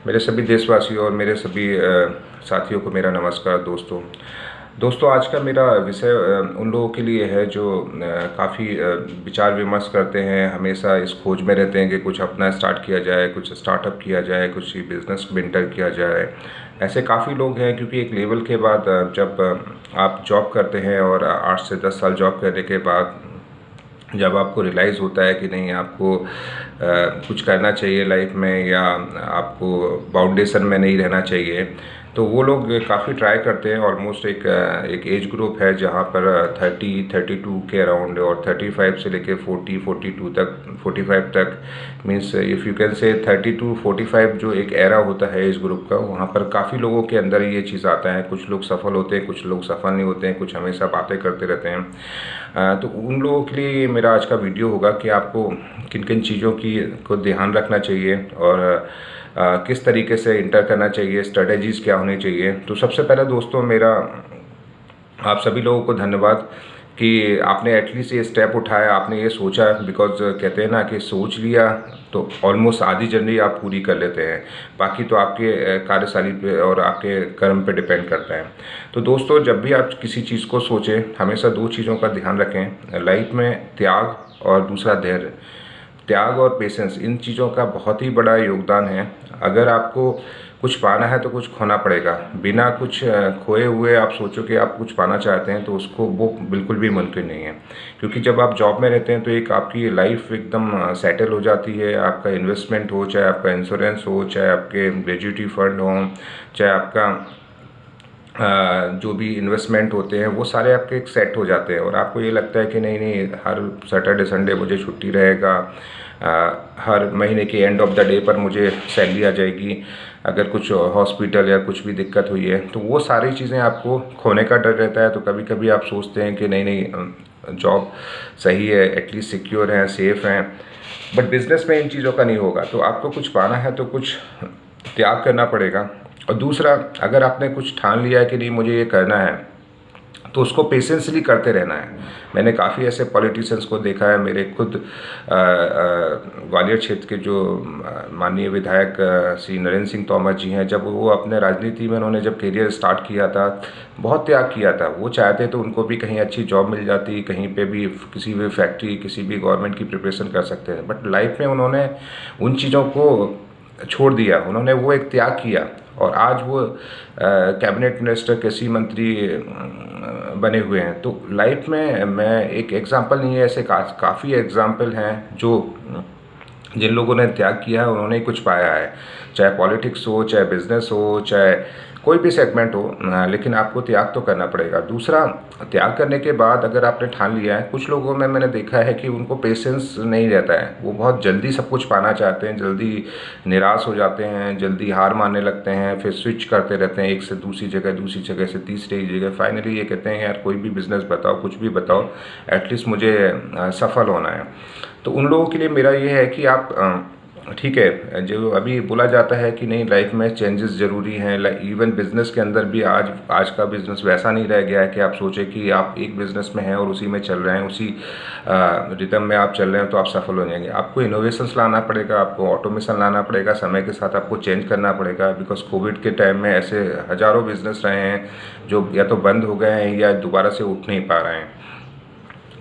मेरे सभी देशवासियों और मेरे सभी साथियों को मेरा नमस्कार दोस्तों आज का मेरा विषय उन लोगों के लिए है जो काफ़ी विचार विमर्श करते हैं, हमेशा इस खोज में रहते हैं कि कुछ अपना स्टार्ट किया जाए, कुछ स्टार्टअप किया जाए, कुछ बिजनेस में एंटर किया जाए। ऐसे काफ़ी लोग हैं क्योंकि एक लेवल के बाद जब आप जॉब करते हैं और 8 से 10 साल जॉब करने के बाद जब आपको रियलाइज़ होता है कि नहीं आपको कुछ करना चाहिए लाइफ में या आपको बाउंडेशन में नहीं रहना चाहिए, तो वो लोग काफ़ी ट्राई करते हैं। ऑलमोस्ट एक एज ग्रुप है जहाँ पर 30-32 के अराउंड और 35 से लेके 40-42 तक 45 तक means if you can say 30-45 जो एक एरा होता है एज ग्रुप का, वहाँ पर काफ़ी लोगों के अंदर ये चीज़ आता है। कुछ लोग सफल होते हैं, कुछ लोग सफल नहीं होते हैं, कुछ हमेशा बातें करते रहते हैं। तो उन लोगों के लिए ये मेरा आज का वीडियो होगा कि आपको किन किन चीज़ों की को ध्यान रखना चाहिए और किस तरीके से इंटर करना चाहिए, स्ट्रेटजीज़ क्या होनी चाहिए। तो सबसे पहले दोस्तों मेरा आप सभी लोगों को धन्यवाद कि आपने एटलीस्ट ये स्टेप उठाया, आपने ये सोचा। बिकॉज कहते हैं ना कि सोच लिया तो ऑलमोस्ट आधी जर्नी आप पूरी कर लेते हैं, बाकी तो आपके कार्यशैली पे और आपके कर्म पे डिपेंड करता है। तो दोस्तों जब भी आप किसी चीज़ को सोचें, हमेशा दो चीज़ों का ध्यान रखें लाइफ में, त्याग और दूसरा धैर्य। त्याग और पेशेंस, इन चीज़ों का बहुत ही बड़ा योगदान है। अगर आपको कुछ पाना है तो कुछ खोना पड़ेगा। बिना कुछ खोए हुए आप सोचो कि आप कुछ पाना चाहते हैं तो उसको वो बिल्कुल भी मुमकिन नहीं है। क्योंकि जब आप जॉब में रहते हैं तो एक आपकी लाइफ एकदम सेटल हो जाती है। आपका इन्वेस्टमेंट हो, चाहे आपका इंश्योरेंस हो, चाहे आपके ग्रेजुएटी फंड हो, चाहे आपका जो भी इन्वेस्टमेंट होते हैं, वो सारे आपके एक सेट हो जाते हैं और आपको ये लगता है कि नहीं नहीं हर सैटरडे संडे मुझे छुट्टी रहेगा, हर महीने के एंड ऑफ द डे पर मुझे सैलरी आ जाएगी। अगर कुछ हॉस्पिटल या कुछ भी दिक्कत हुई है तो वो सारी चीज़ें आपको खोने का डर रहता है। तो कभी कभी आप सोचते हैं कि नहीं नहीं जॉब सही है, एटलीस्ट सिक्योर है, सेफ़ हैं, बट बिज़नेस में इन चीज़ों का नहीं होगा। तो आपको कुछ पाना है तो कुछ त्याग करना पड़ेगा। और दूसरा, अगर आपने कुछ ठान लिया है कि नहीं मुझे ये करना है, तो उसको पेशेंसली करते रहना है। मैंने काफ़ी ऐसे पॉलिटिशियंस को देखा है। मेरे खुद ग्वालियर क्षेत्र के जो माननीय विधायक श्री नरेंद्र सिंह तोमर जी हैं, जब वो अपने राजनीति में उन्होंने जब करियर स्टार्ट किया था, बहुत त्याग किया था। वो चाहते तो उनको भी कहीं अच्छी जॉब मिल जाती, कहीं पे भी किसी भी फैक्ट्री, किसी भी गवर्नमेंट की प्रिपरेशन कर सकते हैं, बट लाइफ में उन्होंने उन चीज़ों को छोड़ दिया। उन्होंने वो एक त्याग किया और आज वो कैबिनेट मिनिस्टर, कृषि मंत्री बने हुए हैं। तो लाइफ में मैं एक एग्जांपल नहीं है, ऐसे काफ़ी एग्जांपल हैं जो जिन लोगों ने त्याग किया है उन्होंने कुछ पाया है। चाहे पॉलिटिक्स हो, चाहे बिजनेस हो, चाहे कोई भी सेगमेंट हो, लेकिन आपको त्याग तो करना पड़ेगा। दूसरा, त्याग करने के बाद अगर आपने ठान लिया है, कुछ लोगों में मैंने देखा है कि उनको पेशेंस नहीं रहता है। वो बहुत जल्दी सब कुछ पाना चाहते हैं, जल्दी निराश हो जाते हैं, जल्दी हार मानने लगते हैं, फिर स्विच करते रहते हैं एक से दूसरी जगह, दूसरी जगह से तीसरी जगह। फाइनली ये कहते हैं यार कोई भी बिज़नेस बताओ, कुछ भी बताओ, एटलीस्ट मुझे सफल होना है। तो उन लोगों के लिए मेरा ये है कि आप ठीक है, जो अभी बोला जाता है कि नहीं लाइफ में चेंजेस ज़रूरी हैं। इवन बिज़नेस के अंदर भी आज का बिज़नेस वैसा नहीं रह गया है कि आप सोचें कि आप एक बिज़नेस में हैं और उसी में चल रहे हैं, उसी रिदम में आप चल रहे हैं तो आप सफल हो जाएंगे। आपको इनोवेशंस लाना पड़ेगा, आपको ऑटोमेशन लाना पड़ेगा, समय के साथ आपको चेंज करना पड़ेगा। बिकॉज कोविड के टाइम में ऐसे हज़ारों बिज़नेस रहे हैं जो या तो बंद हो गए हैं या दोबारा से उठ नहीं पा रहे हैं।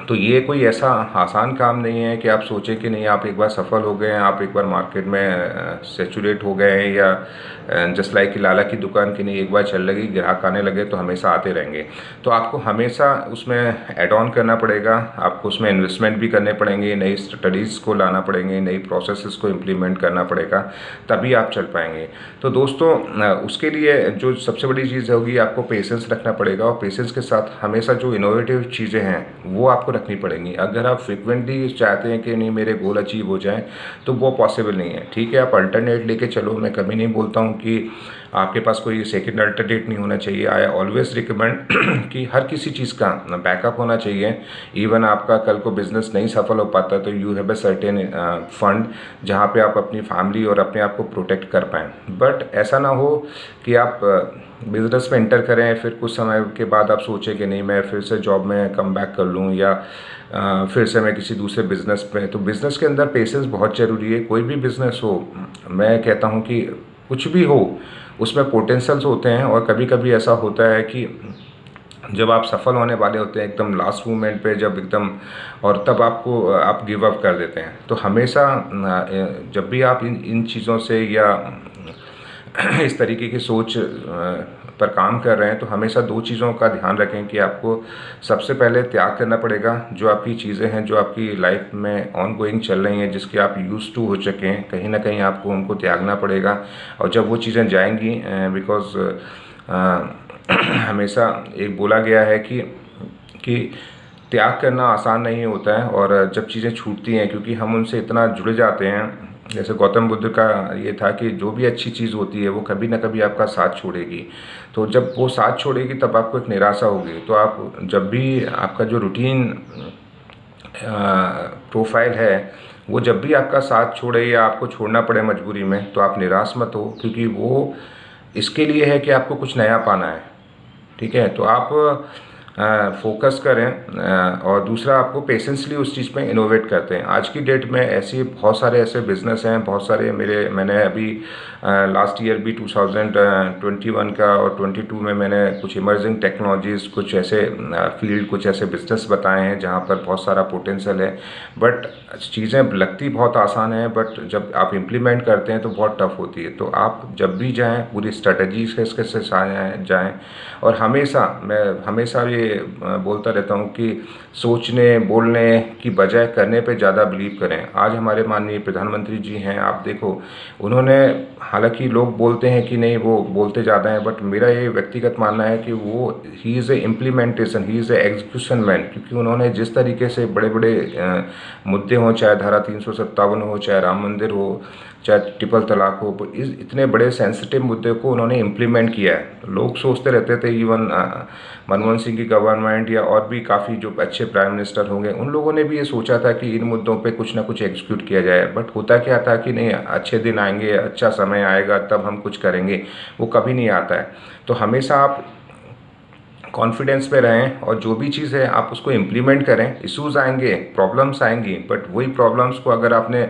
तो ये कोई ऐसा आसान काम नहीं है कि आप सोचें कि नहीं आप एक बार सफल हो गए हैं, आप एक बार मार्केट में सेचुरेट हो गए हैं, या जस्ट लाइक कि लाला की दुकान की नहीं एक बार चल लगी, ग्राहक आने लगे तो हमेशा आते रहेंगे। तो आपको हमेशा उसमें एड ऑन करना पड़ेगा, आपको उसमें इन्वेस्टमेंट भी करने पड़ेंगे, नई स्टडीज़ को लाना पड़ेंगे, नई प्रोसेसेस को इम्प्लीमेंट करना पड़ेगा, तभी आप चल पाएंगे। तो दोस्तों उसके लिए जो सबसे बड़ी चीज़ होगी, आपको पेशेंस रखना पड़ेगा और पेशेंस के साथ हमेशा जो इनोवेटिव चीज़ें हैं वो आपको रखनी पड़ेंगी। अगर आप फ्रिक्वेंटली चाहते हैं कि नहीं मेरे गोल अचीव हो जाएं तो वो पॉसिबल नहीं है। ठीक है, आप अल्टरनेट लेके चलो, मैं कभी नहीं बोलता हूं कि आपके पास कोई सेकंड अल्टरनेट नहीं होना चाहिए। आई ऑलवेज रिकमेंड कि हर किसी चीज़ का बैकअप होना चाहिए। इवन आपका कल को बिजनेस नहीं सफल हो पाता तो you have a certain fund जहाँ पे आप अपनी फैमिली और अपने आप को प्रोटेक्ट कर पाएँ। बट ऐसा ना हो कि आप बिजनेस में इंटर करें, फिर कुछ समय के बाद आप सोचें कि नहीं मैं फिर से जॉब में कम बैक कर लूँ या फिर से मैं किसी दूसरे बिजनेस पे। तो बिज़नेस के अंदर पेशेंस बहुत ज़रूरी है। कोई भी बिज़नेस हो, मैं कहता हूँ कि कुछ भी हो उसमें पोटेंशियल्स होते हैं, और कभी कभी ऐसा होता है कि जब आप सफल होने वाले होते हैं एकदम लास्ट मोमेंट पे, जब एकदम, और तब आप गिव अप कर देते हैं। तो हमेशा जब भी आप इन इन चीज़ों से या इस तरीके की सोच पर काम कर रहे हैं, तो हमेशा दो चीज़ों का ध्यान रखें कि आपको सबसे पहले त्याग करना पड़ेगा। जो आपकी चीज़ें हैं, जो आपकी लाइफ में ऑन गोइंग चल रही हैं, जिसके आप यूज़ टू हो चुके हैं, कहीं ना कहीं आपको उनको त्यागना पड़ेगा। और जब वो चीज़ें जाएंगी, बिकॉज हमेशा एक बोला गया है कि त्याग करना आसान नहीं होता है, और जब चीज़ें छूटती हैं, क्योंकि हम उनसे इतना जुड़ जाते हैं। जैसे गौतम बुद्ध का ये था कि जो भी अच्छी चीज़ होती है वो कभी ना कभी आपका साथ छोड़ेगी। तो जब वो साथ छोड़ेगी तब आपको एक निराशा होगी। तो आप जब भी आपका जो रूटीन प्रोफाइल है वो जब भी आपका साथ छोड़े या आपको छोड़ना पड़े मजबूरी में, तो आप निराश मत हो, क्योंकि वो इसके लिए है कि आपको कुछ नया पाना है। ठीक है, तो आप फोकस करें, और दूसरा आपको पेशेंसली उस चीज़ में इनोवेट करते हैं। आज की डेट में ऐसी बहुत सारे ऐसे बिजनेस हैं, बहुत सारे मैंने अभी लास्ट ईयर भी 2021 का और 22 में मैंने कुछ इमर्जिंग टेक्नोलॉजीज़, कुछ ऐसे फील्ड, कुछ ऐसे बिजनेस बताए हैं जहाँ पर बहुत सारा पोटेंशियल है। बट चीज़ें लगती बहुत आसान है, बट जब आप इम्प्लीमेंट करते हैं तो बहुत टफ होती है। तो आप जब भी जाएं पूरी स्ट्रेटजी के साथ जाएं, और मैं हमेशा ये बोलता रहता हूँ कि सोचने बोलने की बजाय करने पे ज़्यादा बिलीव करें। आज हमारे माननीय प्रधानमंत्री जी हैं, आप देखो, उन्होंने, हालांकि लोग बोलते हैं कि नहीं वो बोलते ज़्यादा हैं, बट मेरा ये व्यक्तिगत मानना है कि वो he is a implementation, he is a execution man. क्योंकि उन्होंने जिस तरीके से बड़े बड़े मुद्दे हों, चाहे धारा 357 हो, चाहे राम मंदिर हो, चाहे ट्रिपल तलाक हो, इस इतने बड़े सेंसिटिव मुद्दे को उन्होंने इम्प्लीमेंट किया है। लोग सोचते रहते थे, इवन मनमोहन सिंह की गवर्नमेंट या और भी काफ़ी जो अच्छे प्राइम मिनिस्टर होंगे, उन लोगों ने भी ये सोचा था कि इन मुद्दों पे कुछ ना कुछ एग्जीक्यूट किया जाए। बट होता क्या था कि नहीं, अच्छे दिन आएंगे, अच्छा समय आएगा, तब हम कुछ करेंगे, वो कभी नहीं आता है। तो हमेशा आप कॉन्फिडेंस पे रहें, और जो भी चीज़ है आप उसको इम्प्लीमेंट करें। इश्यूज़ आएंगे, प्रॉब्लम्स आएंगी, बट वही प्रॉब्लम्स को अगर आपने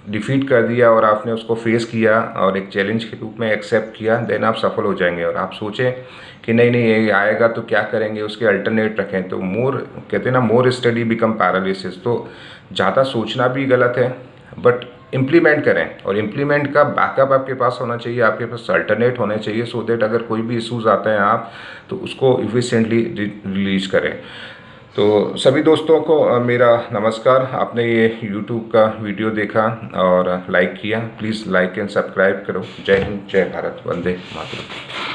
डिफीट कर दिया और आपने उसको फेस किया और एक चैलेंज के रूप में एक्सेप्ट किया, देन आप सफल हो जाएंगे। और आप सोचें कि नहीं नहीं ये आएगा तो क्या करेंगे, उसके अल्टरनेट रखें। तो कहते हैं ना, मोर स्टडी बिकम पैरालिसिस। तो ज़्यादा सोचना भी गलत है, बट इम्प्लीमेंट करें, और इम्प्लीमेंट का बैकअप आपके पास होना चाहिए, आपके पास अल्टरनेट होने चाहिए, सो दैट अगर कोई भी इशूज़ आते हैं आप तो उसको इफिशिएंटली रिलीज करें। तो सभी दोस्तों को मेरा नमस्कार। आपने ये YouTube का वीडियो देखा और लाइक किया, प्लीज़ लाइक एंड सब्सक्राइब करो। जय हिंद, जय भारत, वंदे मातरम।